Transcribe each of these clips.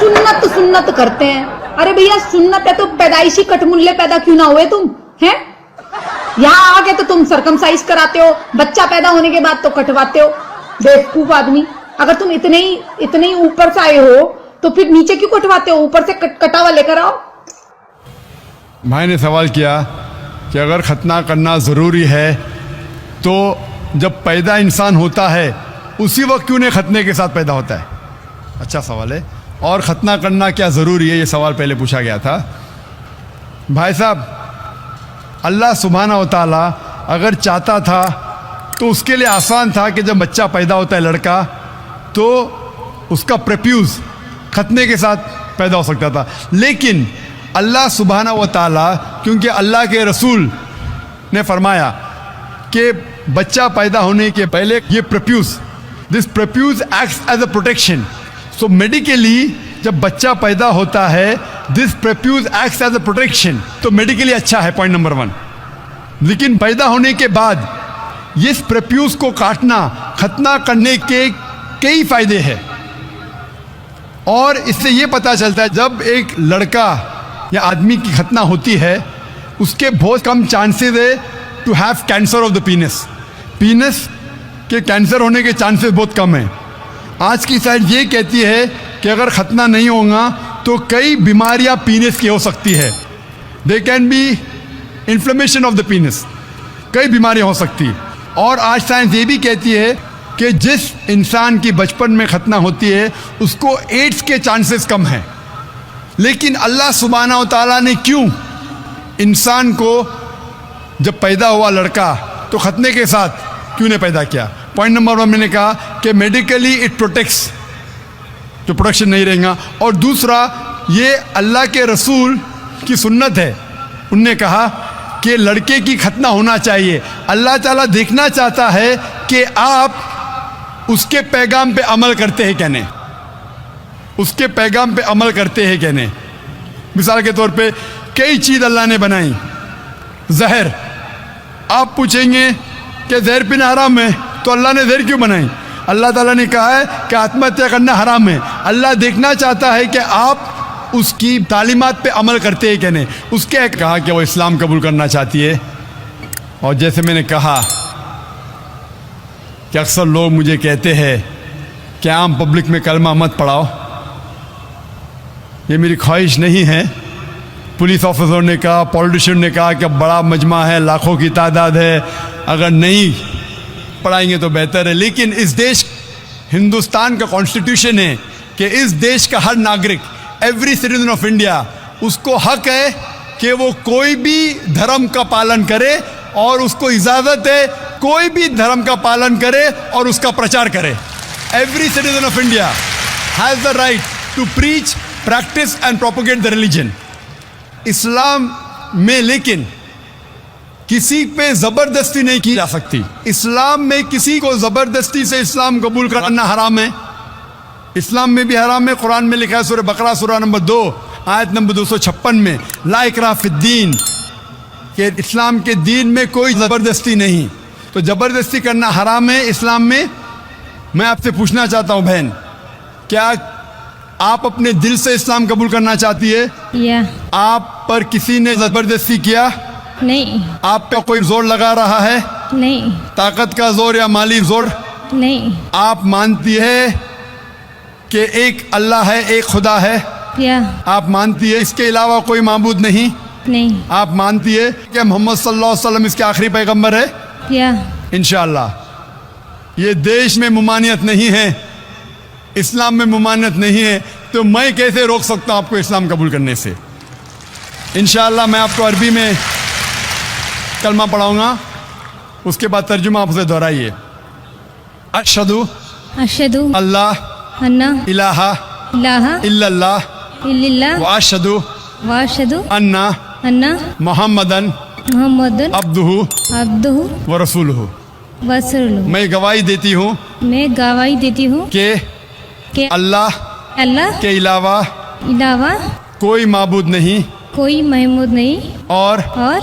सुन्नत सुन्नत करते हैं। अरे भैया सुन्नत है तो पैदाइशी कटमुल्ले पैदा क्यों ना हुए तुम हैं? यहाँ आके तो तुम सरकमसाइज कराते हो, बच्चा पैदा होने के बाद तो कटवाते हो। बेवकूफ आदमी, अगर तुम इतने ही ऊपर से आए हो तो फिर नीचे क्यों कटवाते हो? ऊपर से कटा हुआ लेकर आओ। भाई ने सवाल किया कि अगर खतना करना ज़रूरी है तो जब पैदा इंसान होता है उसी वक्त क्यों नहीं खतने के साथ पैदा होता है? अच्छा सवाल है। और खतना करना क्या ज़रूरी है, ये सवाल पहले पूछा गया था। भाई साहब, अल्लाह सुब्हाना व तआला अगर चाहता था तो उसके लिए आसान था कि जब बच्चा पैदा होता है लड़का तो उसका प्रेप्यूज खतने के साथ पैदा हो सकता था। लेकिन अल्लाह सुब्हाना व तआला, क्योंकि अल्लाह के रसूल ने फरमाया कि बच्चा पैदा होने के पहले ये prepuce, this prepuce acts as a protection. So medically जब बच्चा पैदा होता है this prepuce acts as a protection, तो मेडिकली अच्छा है, पॉइंट नंबर 1। लेकिन पैदा होने के बाद इस प्रेप्यूज को काटना खतना करने के कई फायदे हैं। और इससे ये पता चलता है जब एक लड़का या आदमी की खतना होती है उसके बहुत कम चांसेस है to have cancer of the penis. Penis के कैंसर होने के चांसेस बहुत कम हैं। आज की साइंस ये कहती है कि अगर खतना नहीं होगा तो कई बीमारियां पीनस की हो सकती है। They can be inflammation of the पीनस, कई बीमारियां हो सकती। और आज साइंस ये भी कहती है कि जिस इंसान की बचपन में खतना होती है उसको एड्स के चांसेस कम हैं। लेकिन अल्लाह सुब्हाना व तआला ने क्यों इंसान को जब पैदा हुआ लड़का तो खतने के साथ क्यों नहीं पैदा किया? पॉइंट नंबर 1 मैंने कहा कि मेडिकली इट प्रोटेक्ट्स, तो प्रोटेक्शन नहीं रहेगा। और दूसरा, ये अल्लाह के रसूल की सुन्नत है। उनने कहा कि लड़के की खतना होना चाहिए। अल्लाह ताला देखना चाहता है कि आप उसके पैगाम पे अमल करते हैं क्या नहीं, उसके पैगाम पे अमल करते हैं क्या नहीं। मिसाल के तौर पे कई चीज़ अल्लाह ने बनाई। जहर, आप पूछेंगे कि जहर पीना हराम है, तो अल्लाह ने जहर क्यों बनाई? अल्लाह ताला ने कहा है कि आत्महत्या करना हराम है। अल्लाह देखना चाहता है कि आप उसकी तालीमात पे अमल करते हैं क्या नहीं। उसके कहा कि वो इस्लाम कबूल करना चाहती है। और जैसे मैंने कहा कि अक्सर लोग मुझे कहते हैं कि आम पब्लिक में कलमा मत पढ़ाओ। ये मेरी ख्वाहिश नहीं है। पुलिस ऑफिसर ने कहा, पॉलिटिशियन ने कहा कि बड़ा मजमा है, लाखों की तादाद है, अगर नहीं पढ़ाएंगे तो बेहतर है। लेकिन इस देश, हिंदुस्तान का कॉन्स्टिट्यूशन है कि इस देश का हर नागरिक, एवरी सिटीजन ऑफ इंडिया, उसको हक है कि वो कोई भी धर्म का पालन करे और उसको इजाज़त है कोई भी धर्म का पालन करे और उसका प्रचार करे। Every citizen of India has the right to preach, practice and propagate the religion. इस्लाम में लेकिन किसी पे ज़बरदस्ती नहीं की जा सकती। इस्लाम में किसी को ज़बरदस्ती से इस्लाम कबूल करना हराम है। इस्लाम में भी हराम है। कुरान में लिखा है सूरह बकरा सूरह नंबर 2 आयत नंबर 256 में, ला इकराह फिद्दीन, कि इस्लाम के दीन में कोई ज़बरदस्ती नहीं। तो ज़बरदस्ती करना हराम है इस्लाम में। मैं आपसे पूछना चाहता हूँ बहन, क्या आप अपने दिल से इस्लाम कबूल करना चाहती है? या आप पर किसी ने ज़बरदस्ती किया? नहीं। आप पे कोई जोर लगा रहा है? नहीं। ताकत का जोर या माली जोर? नहीं। आप मानती है कि एक अल्लाह है, एक खुदा है? या आप मानती है इसके अलावा कोई माबूद नहीं? नहीं। आप मानती है कि मोहम्मद सल्लल्लाहु अलैहि वसल्लम इसके आखिरी पैगंबर है? या इंशाअल्लाह। ये देश में मुमानियत नहीं है, इस्लाम में मुमानियत नहीं है, तो मैं कैसे रोक सकता हूँ आपको इस्लाम कबूल करने से? इंशाअल्लाह मैं आपको अरबी में कलमा पढ़ाऊँगा, उसके बाद तर्जुमा आपसे दोहराइए। अशहदु अशहदु अल्लाह अन्ना इलाहा इलाहा इल्लल्लाह इल्लल्लाह व अशहदु व अशहदु अन्ना अन्ना मुहम्मदन मुहम्मदन अब्दुहु अब्दुहु व रसूलुहु। व रसूलुहु। मैं गवाही देती हूँ मैं गवाही देती हूँ कि कि अल्लाह अल्लाह के अलावा इलावा कोई माबूद नहीं कोई महमूद नहीं और और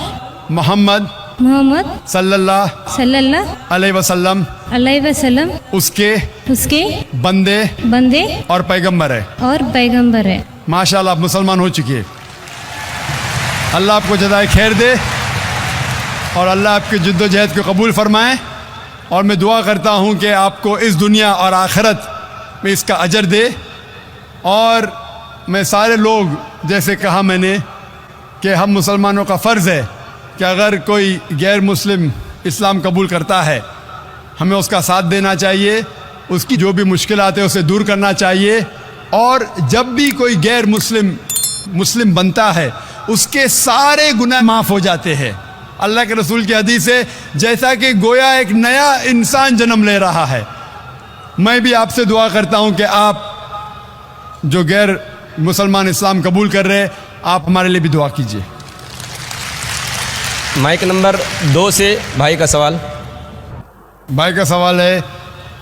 मोहम्मद मोहम्मद सल्लल्लाहु सल्लल्लाहु अलैहि वसल्लम अलैहि वसल्लम उसके उसके बंदे बंदे और पैगंबर है। और पैगंबर है। माशाल्लाह आप मुसलमान हो चुकी है। अल्लाह आपको जज़ाए खैर दे और अल्लाह आपकी जद्दोजहद को कबूल फरमाए। और मैं दुआ करता हूँ कि आपको इस दुनिया और आखिरत में इसका अजर दे। और मैं सारे लोग, जैसे कहा मैंने कि हम मुसलमानों का फ़र्ज़ है कि अगर कोई गैर मुस्लिम इस्लाम कबूल करता है हमें उसका साथ देना चाहिए, उसकी जो भी मुश्किलात है उसे दूर करना चाहिए। और जब भी कोई गैर मुस्लिम बनता है उसके सारे गुनाह माफ़ हो जाते हैं। अल्लाह के रसूल की हदीस है जैसा कि गोया एक नया इंसान जन्म ले रहा है। मैं भी आपसे दुआ करता हूँ कि आप जो गैर मुसलमान इस्लाम कबूल कर रहे हैं आप हमारे लिए भी दुआ कीजिए। माइक नंबर 2 से भाई का सवाल। भाई का सवाल है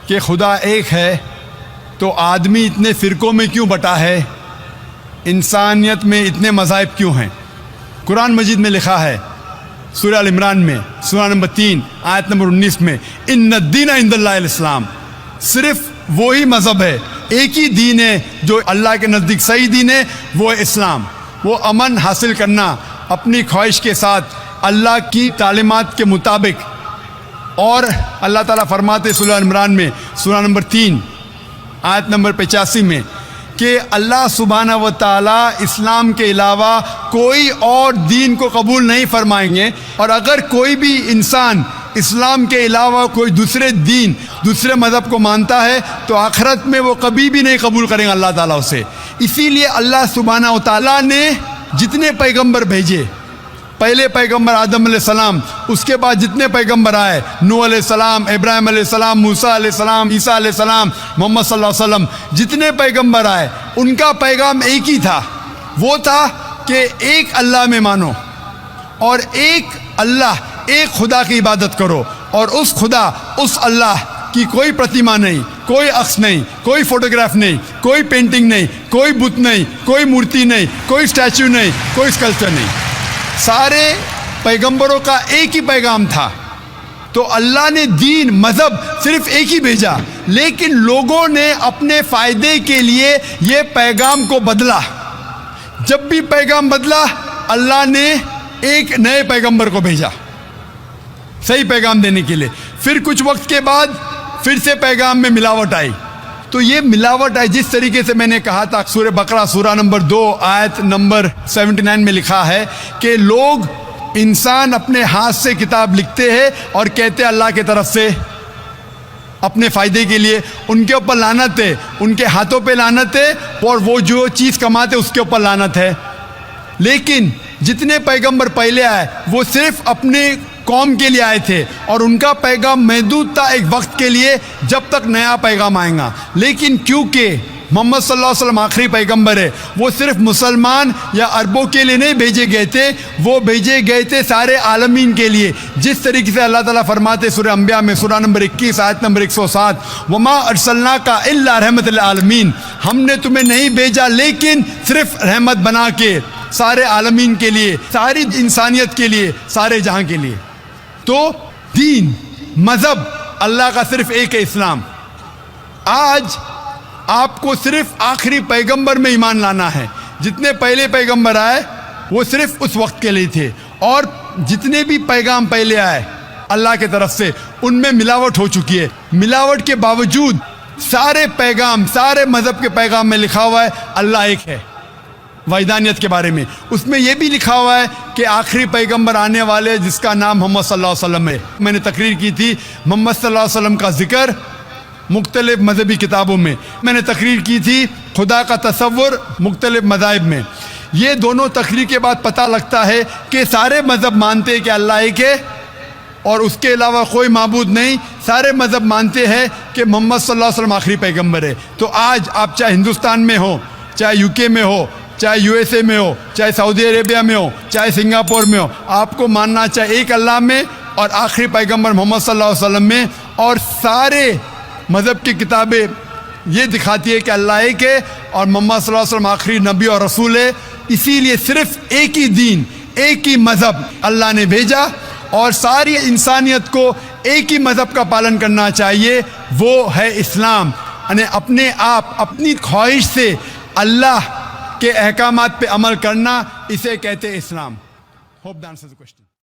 कि खुदा एक है तो आदमी इतने फ़िरक़ों में क्यों बटा है, इंसानियत में इतने मज़ाहिब क्यों हैं। कुरान मजीद में लिखा है सूरह अल इमरान में सूरह नंबर 3 आयत नंबर 19 में, इन्ना दीन इंदल्लाहिल इस्लाम, सिर्फ वही मज़हब है, एक ही दीन है जो अल्लाह के नज़दीक सही दीन है, वो है इस्लाम। वो अमन हासिल करना अपनी ख्वाहिश के साथ अल्लाह की तालीमात के मुताबिक। और अल्लाह ताला फरमाते सूरह इमरान में सूरह नंबर 3 आयत नंबर 85 में कि अल्लाह सुब्हानहू व तआला इस्लाम के अलावा कोई और दीन को कबूल नहीं फरमाएंगे। और अगर कोई भी इंसान इस्लाम के अलावा कोई दूसरे दीन, दूसरे मज़हब को मानता है तो आखिरत में वो कभी भी नहीं कबूल करेंगे अल्लाह ताला उसे। इसीलिए अल्लाह सुब्हानहू व तआला ने जितने पैगंबर भेजे, पहले पैगंबर आदम अलैहिस्सलाम, उसके बाद जितने पैगंबर आए, नूह अलैहिस्सलाम, इब्राहिम अलैहिस्सलाम, मूसा अलैहिस्सलाम, ईसा अलैहिस्सलाम, मोहम्मद सल्लल्लाहु अलैहि वसल्लम, जितने पैगंबर आए उनका पैगाम एक ही था। वो था कि एक अल्लाह में मानो और एक अल्लाह, एक खुदा की इबादत करो। और उस खुदा, उस अल्लाह की कोई प्रतिमा नहीं, कोई अक्स नहीं, कोई फोटोग्राफ नहीं, कोई पेंटिंग नहीं, कोई बुत नहीं, कोई मूर्ति नहीं, कोई स्टैचू नहीं, कोई स्कल्पचर नहीं। सारे पैगंबरों का एक ही पैगाम था। तो अल्लाह ने दीन, मज़हब सिर्फ एक ही भेजा, लेकिन लोगों ने अपने फ़ायदे के लिए ये पैगाम को बदला। जब भी पैगाम बदला अल्लाह ने एक नए पैगंबर को भेजा सही पैगाम देने के लिए। फिर कुछ वक्त के बाद फिर से पैगाम में मिलावट आई। तो ये मिलावट है, जिस तरीके से मैंने कहा था सूरह बकरा सूरह नंबर 2 आयत नंबर 79 में लिखा है कि लोग, इंसान अपने हाथ से किताब लिखते हैं और कहते हैं अल्लाह की तरफ से अपने फ़ायदे के लिए। उनके ऊपर लानत है, उनके हाथों पे लानत है और वो जो चीज़ कमाते उसके ऊपर लानत है। लेकिन जितने पैगंबर पहले आए वो सिर्फ अपने कौम के लिए आए थे और उनका पैगाम महदूद था एक वक्त के लिए, जब तक नया पैगाम आएगा। लेकिन क्योंकि मोहम्मद सल्लल्लाहु अलैहि वसल्लम आखिरी पैगंबर है, वो सिर्फ मुसलमान या अरबों के लिए नहीं भेजे गए थे, वो भेजे गए थे सारे आलमीन के लिए। जिस तरीके से अल्लाह ताला फरमाते सूरह अंबिया में सूरह नंबर 21 आयत नंबर 107, वमा अरसलनाका इल्ला रहमत लिल आलमीन, हमने तुम्हें नहीं भेजा लेकिन सिर्फ रहमत बना के सारे आलमीन के लिए, सारी इंसानियत के लिए, सारे जहां के लिए। तो दीन, मज़हब अल्लाह का सिर्फ एक है, इस्लाम। आज आपको सिर्फ आखिरी पैगंबर में ईमान लाना है। जितने पहले पैगंबर आए वो सिर्फ उस वक्त के लिए थे, और जितने भी पैगाम पहले आए अल्लाह की तरफ से उनमें मिलावट हो चुकी है। मिलावट के बावजूद सारे पैगाम, सारे मज़हब के पैगाम में लिखा हुआ है अल्लाह एक है। वैदानियत के बारे में उसमें यह भी लिखा हुआ है कि आखिरी पैगंबर आने वाले जिसका नाम मोहम्मद सल्लल्लाहु अलैहि वसल्लम है। मैंने तकरीर की थी मोहम्मद सल्लल्लाहु अलैहि वसल्लम का जिक्र मुख्तलिफ मजहबी किताबों में। मैंने तकरीर की थी खुदा का तसव्वुर मुख्तलिफ मज़ाहिब में। ये दोनों तकरीर के बाद पता लगता है कि सारे मज़हब मानते हैं कि अल्लाह एक है और उसके अलावा कोई माबूद नहीं। सारे मज़हब मानते हैं कि मोहम्मद सल्लल्लाहु अलैहि वसल्लम आखिरी पैगंबर है। तो आज आप चाहे हिंदुस्तान में हो, चाहे यूके में हो, चाहे यूएसए में हो, चाहे सऊदी अरेबिया में हो, चाहे सिंगापुर में हो, आपको मानना चाहे एक अल्लाह में और आखिरी पैगंबर मोहम्मद सल्लल्लाहु अलैहि वसल्लम में। और सारे मज़हब की किताबें ये दिखाती है कि अल्लाह एक है और मोहम्मद सल्लल्लाहु अलैहि वसल्लम आखिरी नबी और रसूल है। इसीलिए सिर्फ एक ही दीन, एक ही मज़हब अल्लाह ने भेजा اور ساری انسانیت کو ایک ہی مذہب کا پالن کرنا چاہیے، وہ ہے اسلام. یعنی اپنے آپ اپنی خواہش سے اللہ کے احکامات پہ عمل کرنا، اسے کہتے ہیں اسلام. Hope that answers the question.